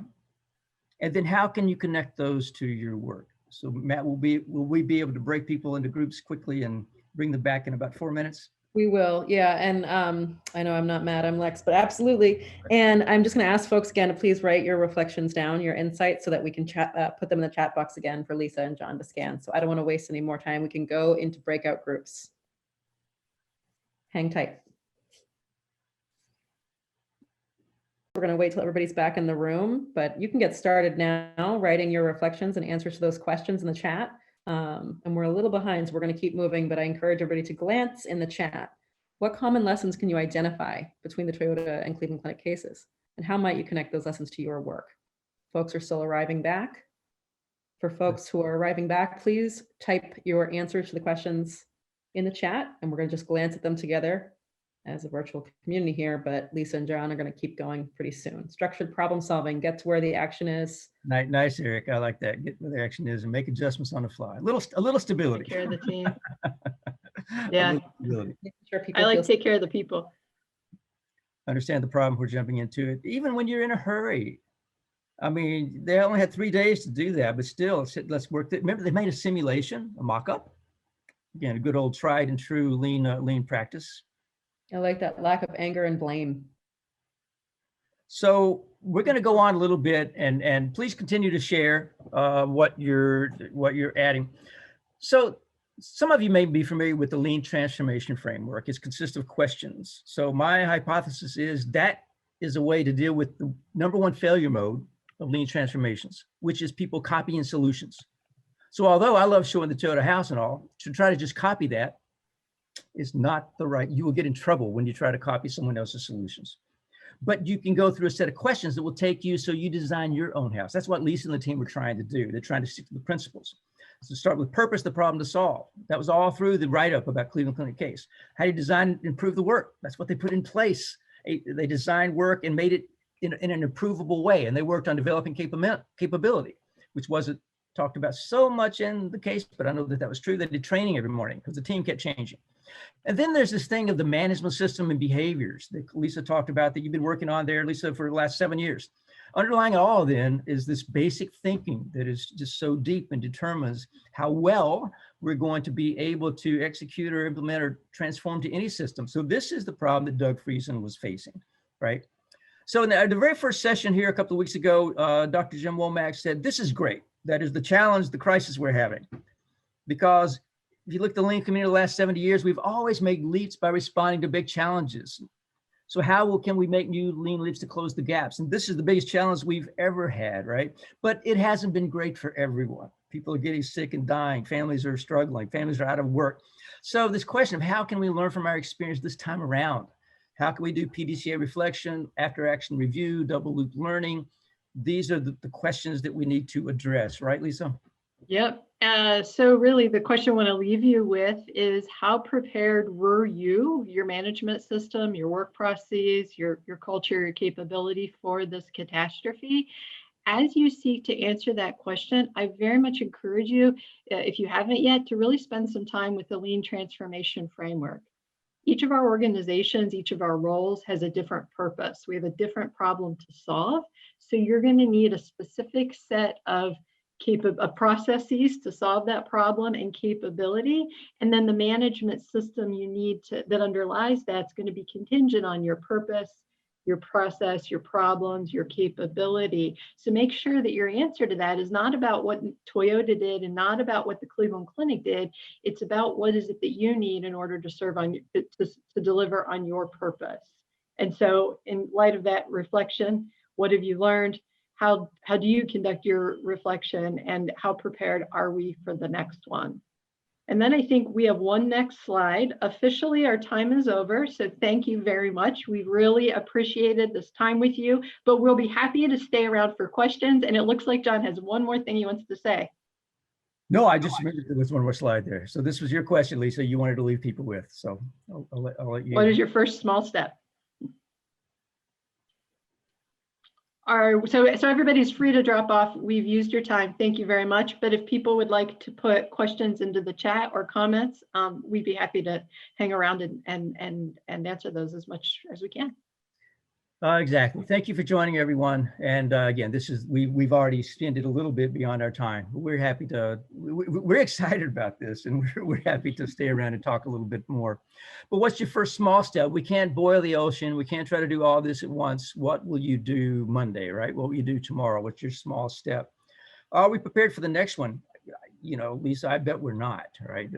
And then how can you connect those to your work? So Matt, will we be able to break people into groups quickly and bring them back in about 4 minutes? We will, yeah. And I know I'm not Matt, I'm Lex, but absolutely. And I'm just going to ask folks again to please write your reflections down, your insights, so that we can put them in the chat box again for Lisa and John to scan. So I don't want to waste any more time. We can go into breakout groups. Hang tight. We're going to wait till everybody's back in the room, but you can get started now writing your reflections and answers to those questions in the chat. And we're a little behind, so we're going to keep moving, but I encourage everybody to glance in the chat. What common lessons can you identify between the Toyota and Cleveland Clinic cases? And how might you connect those lessons to your work? Folks are still arriving back. For folks who are arriving back, please type your answers to the questions in the chat, and we're going to just glance at them together as a virtual community here, but Lisa and John are going to keep going pretty soon. Structured problem solving, get to where the action is. Nice, Eric. I like that. Get where the action is and make adjustments on the fly. A little stability. Take care of the team. Yeah. Sure, I like to take care of the people. Understand the problem. We're jumping into it. Even when you're in a hurry. I mean, they only had 3 days to do that, but still, let's work. Remember, they made a simulation, a mock-up. Again, a good old tried and true lean practice. I like that lack of anger and blame. So we're going to go on a little bit, and please continue to share what you're adding. So some of you may be familiar with the lean transformation framework. It consists of questions. So my hypothesis is that is a way to deal with the #1 failure mode of lean transformations, which is people copying solutions. So although I love showing the Toyota house and all, to try to just copy that is not the right, you will get in trouble when you try to copy someone else's solutions. But you can go through a set of questions that will take you so you design your own house. That's what Lisa and the team were trying to do. They're trying to stick to the principles. So start with purpose, the problem to solve. That was all through the write-up about Cleveland Clinic case. How do you design and improve the work? That's what they put in place. They designed work and made it in an improvable way. And they worked on developing capability, which wasn't talked about so much in the case, but I know that was true. They did training every morning because the team kept changing. And then there's this thing of the management system and behaviors that Lisa talked about that you've been working on there, Lisa, for the last 7 years. Underlying all of then is this basic thinking that is just so deep and determines how well we're going to be able to execute or implement or transform to any system. So this is the problem that Doug Friesen was facing, right? So in the very first session here a couple of weeks ago, Dr. Jim Womack said, this is great. That is the challenge, the crisis we're having. Because if you look at the lean community the last 70 years, we've always made leaps by responding to big challenges. So how can we make new lean leaps to close the gaps? And this is the biggest challenge we've ever had, right? But it hasn't been great for everyone. People are getting sick and dying. Families are struggling. Families are out of work. So this question of how can we learn from our experience this time around? How can we do PDCA reflection, after action review, double loop learning? These are the questions that we need to address, right, Lisa? Yep. So really the question I want to leave you with is, how prepared were you, your management system, your work processes, your culture, your capability for this catastrophe? As you seek to answer that question, I very much encourage you, if you haven't yet, to really spend some time with the Lean Transformation Framework. Each of our organizations, each of our roles has a different purpose. We have a different problem to solve. So you're going to need a specific set of processes to solve that problem and capability. And then the management system you need that underlies that's going to be contingent on your purpose, your process, your problems, your capability. So make sure that your answer to that is not about what Toyota did and not about what the Cleveland Clinic did. It's about what is it that you need in order to serve on to deliver on your purpose. And so in light of that reflection, what have you learned? How do you conduct your reflection, and how prepared are we for the next one? And then I think we have one next slide. Officially, our time is over. So thank you very much. We really appreciated this time with you, but we'll be happy to stay around for questions. And it looks like John has one more thing he wants to say. No, I just remembered there was one more slide there. So this was your question, Lisa, you wanted to leave people with. So I'll let you. What is your first small step? So everybody's free to drop off. We've used your time. Thank you very much. But if people would like to put questions into the chat or comments, we'd be happy to hang around and answer those as much as we can. Exactly. Thank you for joining, everyone. And again, we've already extended a little bit beyond our time. We're happy to, we're excited about this, and we're happy to stay around and talk a little bit more. But what's your first small step? We can't boil the ocean. We can't try to do all this at once. What will you do Monday, right? What will you do tomorrow? What's your small step? Are we prepared for the next one? You know, Lisa, I bet we're not, right?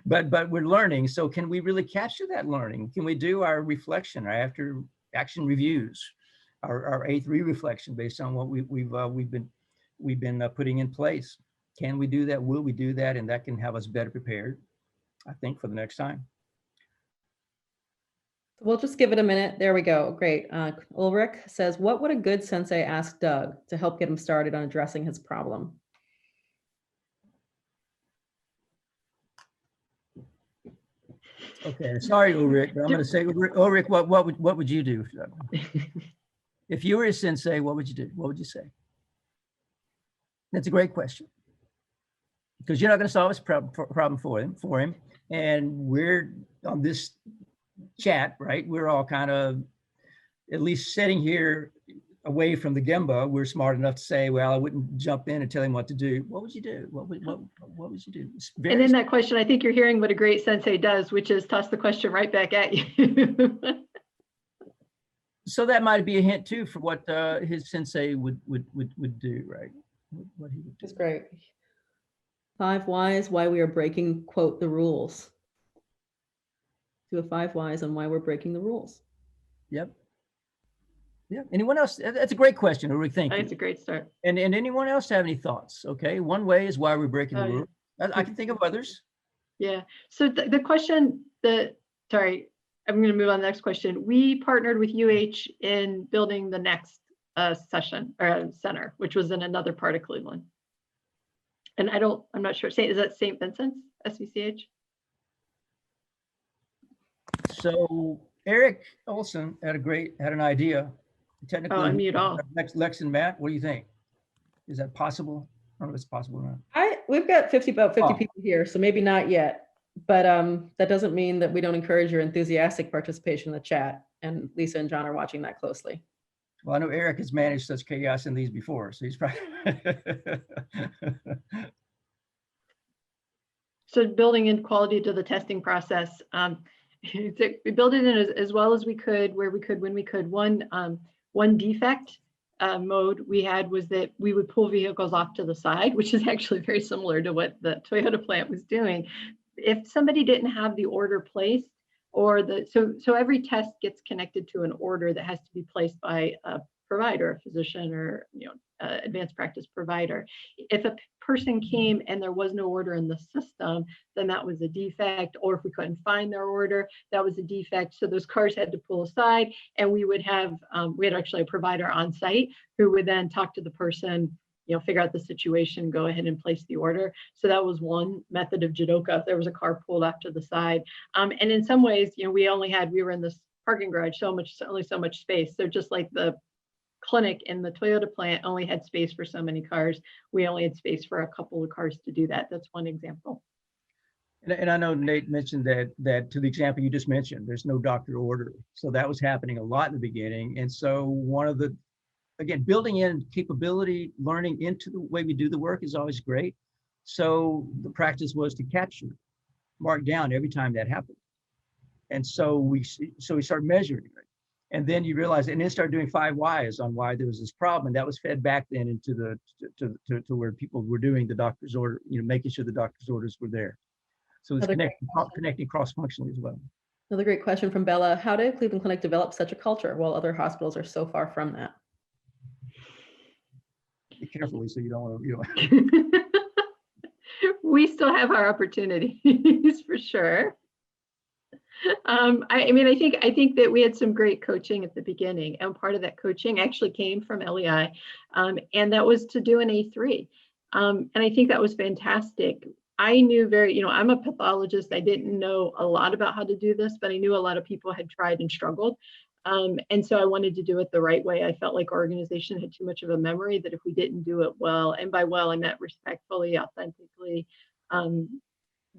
But we're learning. So can we really capture that learning? Can we do our reflection, our after action reviews, our A3 reflection based on what we've been putting in place? Can we do that? Will we do that? And that can have us better prepared, I think, for the next time. We'll just give it a minute. There we go. Great. Ulrich says, what would a good sensei ask Doug to help get him started on addressing his problem? Okay, sorry, Ulrich, but I'm going to say, Ulrich, what would you do? If you were a sensei, what would you do? What would you say? That's a great question, because you're not going to solve his problem for him. And we're on this chat, right? We're all kind of at least sitting here away from the Gemba. We're smart enough to say, well, I wouldn't jump in and tell him what to do. What would you do? What would you do? And in that question, I think you're hearing what a great sensei does, which is toss the question right back at you. So that might be a hint too for what his sensei would do, right? What he would do. That's great. 5 whys why we are breaking, quote, the rules. Do a 5 whys on why we're breaking the rules. Yep. Yeah. Anyone else? That's a great question, Ulrich. Thank you. That's a great start. And anyone else have any thoughts? Okay. One way is why we're breaking the rules. I can think of others. Yeah. So the question sorry, I'm going to move on to the next question. We partnered with UH in building the next session or center, which was in another part of Cleveland. And I'm not sure. Is that St. Vincent's, SVCH? So Eric Olson had an idea. Technically, unmute all. Lex and Matt, what do you think? Is that possible? I don't know if it's possible or not. We've got about 50 people here, so maybe not yet. But that doesn't mean that we don't encourage your enthusiastic participation in the chat. And Lisa and John are watching that closely. Well, I know Eric has managed such chaos in these before, so he's probably. So building in quality to the testing process. We built it in as well as we could, where we could, when we could. One defect mode we had was that we would pull vehicles off to the side, which is actually very similar to what the Toyota plant was doing. If somebody didn't have the order placed, or so every test gets connected to an order that has to be placed by a provider, a physician, or advanced practice provider. If a person came and there was no order in the system, then that was a defect. Or if we couldn't find their order, that was a defect. So those cars had to pull aside, and we would have we had actually a provider on site who would then talk to the person, figure out the situation, go ahead and place the order. So that was one method of JIDOKA. There was a car pulled off to the side. And in some ways, we were in this parking garage, only so much space. So just like the clinic in the Toyota plant only had space for so many cars, we only had space for a couple of cars to do that. That's one example. And I know Nate mentioned that to the example you just mentioned, there's no doctor order. So that was happening a lot in the beginning. And so one of the, again, building in capability, learning into the way we do the work is always great. So the practice was to capture, mark down every time that happened. And so we started measuring it. And then you realize, and then start doing 5 whys on why there was this problem. And that was fed back then into to where people were doing the doctor's order, making sure the doctor's orders were there. So it's connecting cross-functionally as well. Another great question from Bella. How did Cleveland Clinic develop such a culture while other hospitals are so far from that? Be careful, Lisa, you don't want to, We still have our opportunities for sure. I think that we had some great coaching at the beginning, and part of that coaching actually came from LEI, and that was to do an A3. And I think that was fantastic. I knew I'm a pathologist. I didn't know a lot about how to do this, but I knew a lot of people had tried and struggled. And so I wanted to do it the right way. I felt like our organization had too much of a memory that if we didn't do it well, and by well, I meant respectfully, authentically,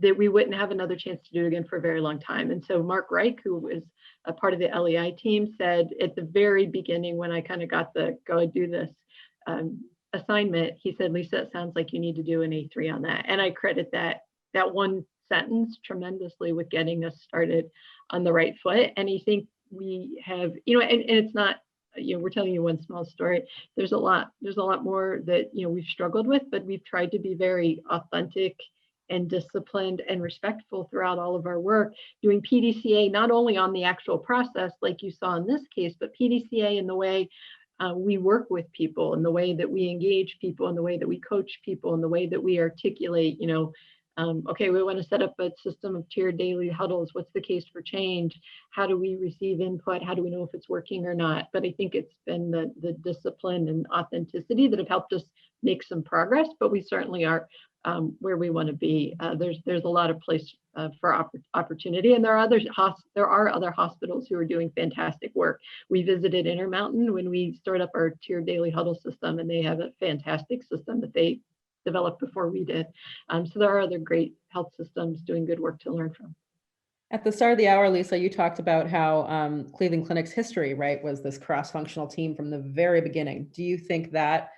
that we wouldn't have another chance to do it again for a very long time. And so Mark Reich, who was a part of the LEI team, said at the very beginning, when I kind of got the go do this assignment, he said, Lisa, it sounds like you need to do an A3 on that. And I credit that one sentence tremendously with getting us started on the right foot. And I think we have, and it's not, we're telling you one small story. There's a lot more that, we've struggled with, but we've tried to be very authentic and disciplined and respectful throughout all of our work, doing PDCA, not only on the actual process, like you saw in this case, but PDCA in the way we work with people, in the way that we engage people, in the way that we coach people, in the way that we articulate, okay, we want to set up a system of tiered daily huddles. What's the case for change? How do we receive input? How do we know if it's working or not? But I think it's been the discipline and authenticity that have helped us make some progress, but we certainly are where we want to be. There's a lot of place for opportunity, and there are other hospitals who are doing fantastic work. We visited Intermountain when we started up our tiered daily huddle system, and they have a fantastic system that they developed before we did. So there are other great health systems doing good work to learn from. At the start of the hour, Lisa, you talked about how Cleveland Clinic's history, right, was this cross-functional team from the very beginning. Do you think that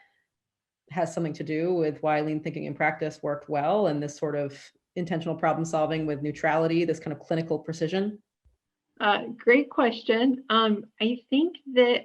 has something to do with why lean thinking in practice worked well, and this sort of intentional problem solving with neutrality, this kind of clinical precision? Great question. I think that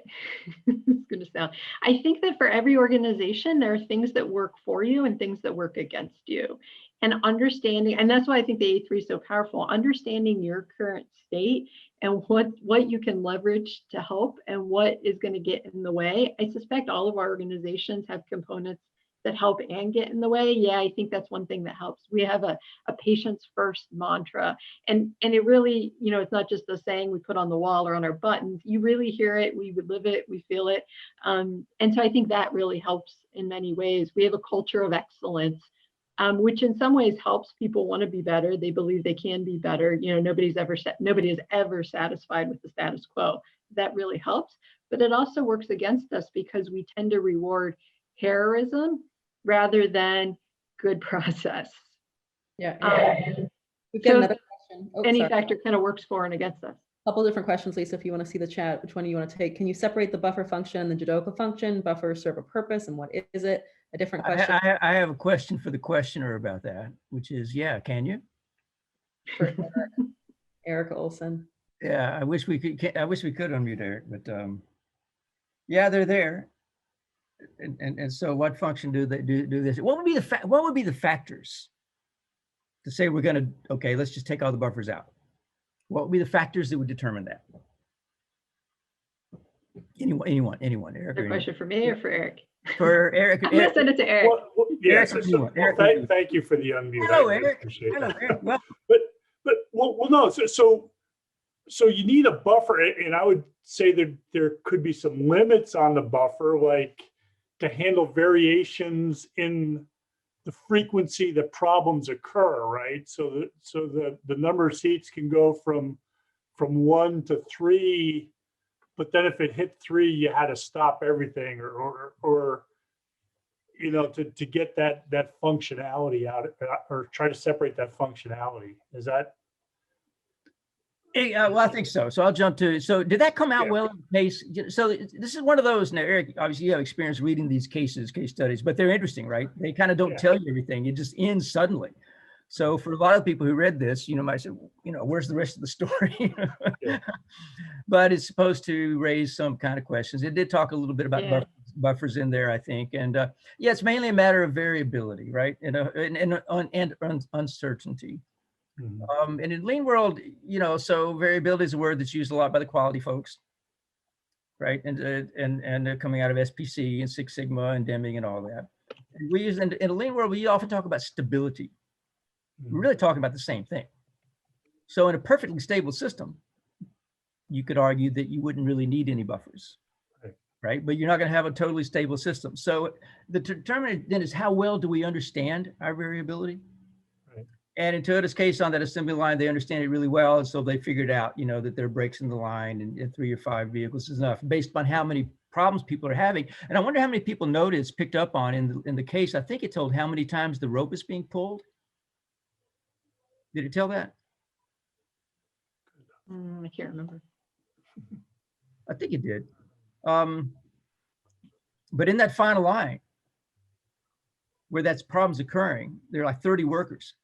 I think that for every organization, there are things that work for you and things that work against you. And understanding, and that's why I think the A3 is so powerful, understanding your current state and what you can leverage to help and what is going to get in the way. I suspect all of our organizations have components that help and get in the way. Yeah, I think that's one thing that helps. We have a patient's first mantra, and it really, it's not just a saying we put on the wall or on our buttons. You really hear it, we live it, we feel it. And so I think that really helps in many ways. We have a culture of excellence, which in some ways helps people want to be better. They believe they can be better. Nobody is ever satisfied with the status quo. That really helps, but it also works against us because we tend to reward heroism rather than good process. Yeah. We've got another question. Any factor kind of works for and against us. A couple different questions, Lisa, if you want to see the chat, which one do you want to take? Can you separate the buffer function and the JIDOKA function? Buffers serve a purpose, and what is it? A different question. I have a question for the questioner about that, which is, yeah, can you? Eric Olson. Yeah, I wish we could unmute Eric, but yeah, they're there. And so what function do they do this? What would be the factors to say we're going to, okay, let's just take all the buffers out? What would be the factors that would determine that? Anyone, Eric? Is a question for me or for Eric? For Eric. I'm going to send it to Eric. Well, yes. Eric, thank you for the unmute. Hello, I Eric. appreciate Hello, that. Eric. Well, Well, no. So you need a buffer, and I would say that there could be some limits on the buffer, like to handle variations in the frequency that problems occur, right? So the number of seats can go from 1 to 3, but then if it hit 3, you had to stop everything, or you know, to get that functionality out, or try to separate that functionality. Is that? Well, I think so. So I'll jump to, so did that come out Yeah. well in the case? So this is one of those, now, Eric, obviously you have experience reading these case studies, but they're interesting, right? They kind of don't Yeah. tell you everything. It just ends suddenly. So for a lot of people who read this, you know, might say, you know, where's the rest of the story? Yeah. But it's supposed to raise some kind of questions. It did talk a little bit about Yeah. buffers in there, I think. And yeah, it's mainly a matter of variability, right? And uncertainty. Mhm. And in lean world, you know, so variability is a word that's used a lot by the quality folks, right? And they're coming out of SPC and Six Sigma and Deming and all that. And we use in a lean world, we often talk about stability. We're really talking about the same thing. So in a perfectly stable system, you could argue that you wouldn't really need any buffers, right? But you're not going to have a totally stable system. So the determinant then is how well do we understand our variability? And in Toyota's case on that assembly line, they understand it really well. And so they figured out, you know, that there are breaks in the line and 3 or 5 vehicles is enough based on how many problems people are having. And I wonder how many people noticed, picked up on in the case. I think it told how many times the rope is being pulled. Did it tell that? I can't remember. I think it did. But in that final line where that's problems occurring, there are like 30 workers.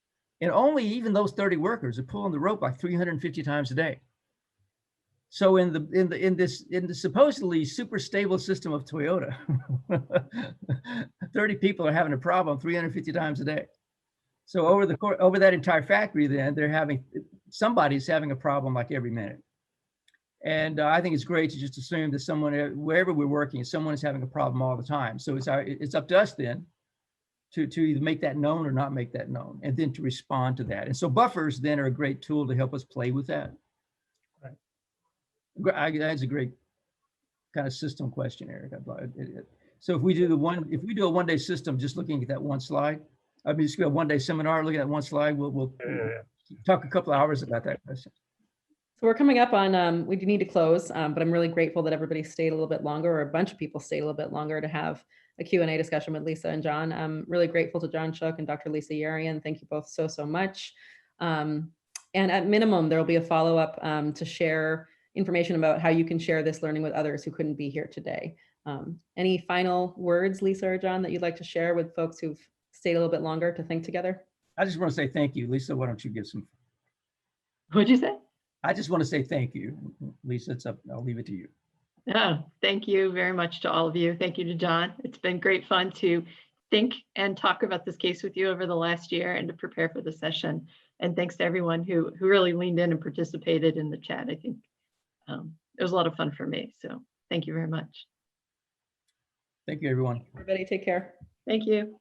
And only even those 30 workers are pulling the rope like 350 times a day. So in the supposedly super stable system of Toyota, 30 people are having a problem 350 times a day. So over that entire factory, then somebody's having a problem like every minute. And I think it's great to just assume that someone, wherever we're working, someone is having a problem all the time. So it's up to us then to either make that known or not make that known, and then to respond to that. And so buffers then are a great tool to help us play with that. Right. That's a great kind of system question, Eric. So if we do a one-day system, just looking at that one slide, I mean, just a one-day seminar, looking at one slide, we'll talk a couple of hours about that question. So we're coming up on, we do need to close, but I'm really grateful that everybody stayed a little bit longer, or a bunch of people stayed a little bit longer to have a Q&A discussion with Lisa and John. I'm really grateful to John Shook and Dr. Lisa Yarian. Thank you both so much. And at minimum, there will be a follow-up to share information about how you can share this learning with others who couldn't be here today. Any final words, Lisa or John, that you'd like to share with folks who've stayed a little bit longer to think together? I just want to say thank you. Lisa, why don't you give some? What'd you say? I just want to say thank you. Lisa, it's up. I'll leave it to you. Oh, thank you very much to all of you. Thank you to John. It's been great fun to think and talk about this case with you over the last year and to prepare for the session. And thanks to everyone who really leaned in and participated in the chat. I think it was a lot of fun for me. So thank you very much. Thank you, everyone. Everybody take care. Thank you.